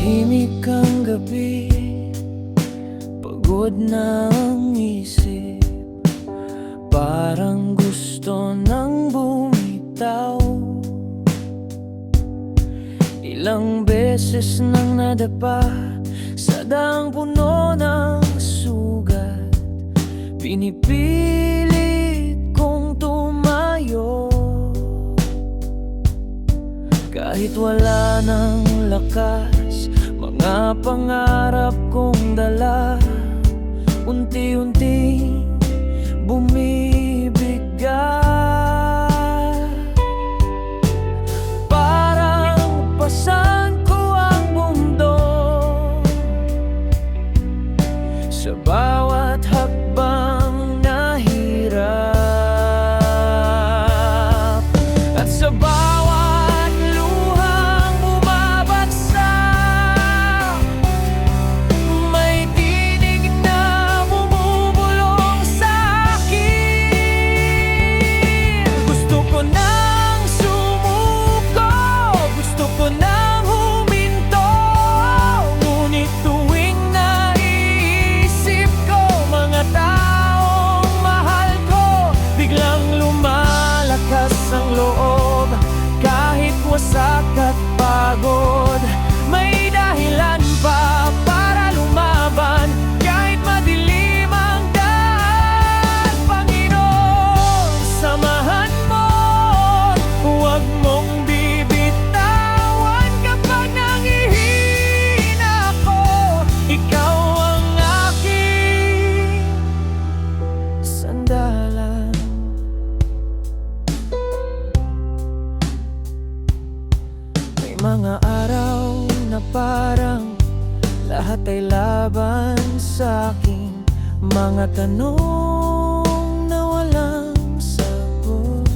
Tahimik ang gabi, pagod na ang isip, parang gusto nang bumitaw. Ilang beses nang nadapa sa daang puno ng sugat, pinipilit kong tumayo. Kahit wala ng lakas, mga pangarap kong dala, unti-unting bumibigat. Parang pasan ko ang mundo sa bawat hakbang na hirap, at sa bawat luhang bumabagsak, may tinig na bumubulong sa akin. Gusto ko nang sumuko, gusto ko nang huminto, ngunit tuwing naiisip ko mga taong mahal ko, biglang lumalakas ang loob. Kahit wasak at pagod, may dahilan pa para lumaban. Kahit madilim ang daan, Panginoon, samahan mo. Huwag mong bibitawan kapag nangihina ako. Ikaw ang aking sandalan. May mga araw na parang lahat ay laban sa akin, mga tanong na walang sagot,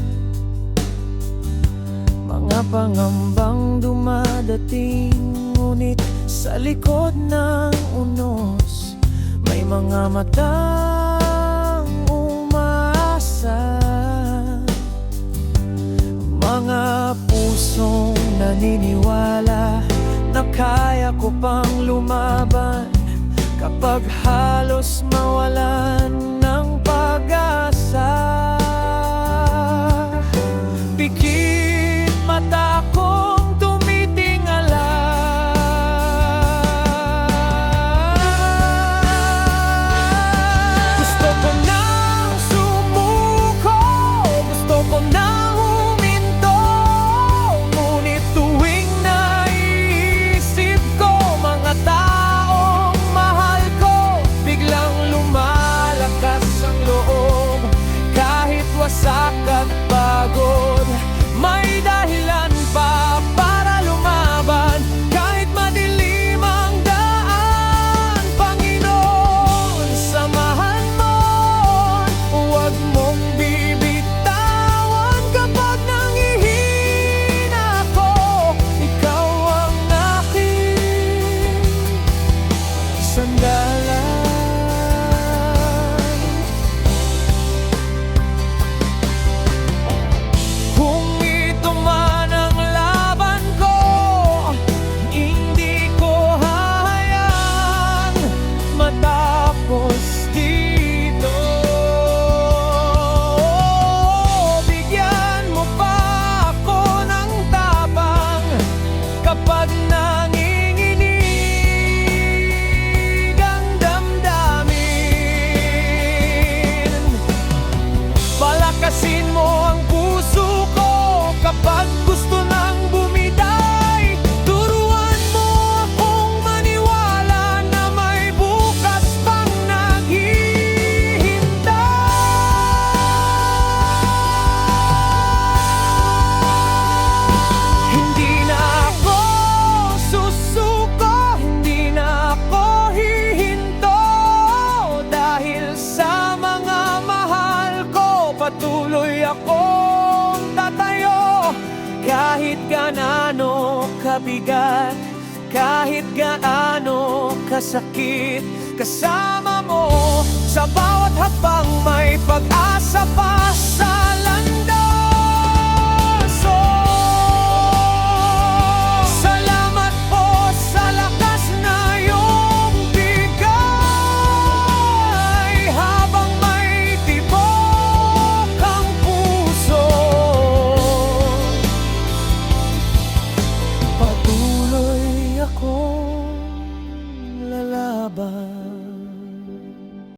mga pangambang dumadating, ngunit sa likod ng unos may mga matang umaasa, mga pusong naniniwala na kaya ko pang lumaban kapag halos mawalan ng pag-asa. Pikit mata kong tumitingala, gusto ko nang sumuko, gusto ko nang huminto, ngunit tuwing naiisip ko mga taong mahal ko, biglang lumalakas ang loob. Kahit wasak at pagod, may dahilan pa para lumaban. Kahit madilim ang daan, Panginoon, samahan mo. Huwag mong bibitawan kapag nangihina ako. Ikaw ang aking sandalan. Kung ito man ang laban ko, hindi ko hahayaan matapos dito. Bigyan mo pa ako ng tapang kapag nanginginig ang damdamin. Palakasin mo ang puso ko kapag gusto nang bumiday. Turuan mo akong maniwala na may bukas pang naghihintay. Hindi na ako susuko, hindi na ako hihinto, dahil sa mga mahal ko patuloy akong tatayo. Kahit gaano kabigat, kahit gaano kasakit, kasama mo sa bawat hakbang, may pag-asa pa sa landas. Salamat po sa lakas ako.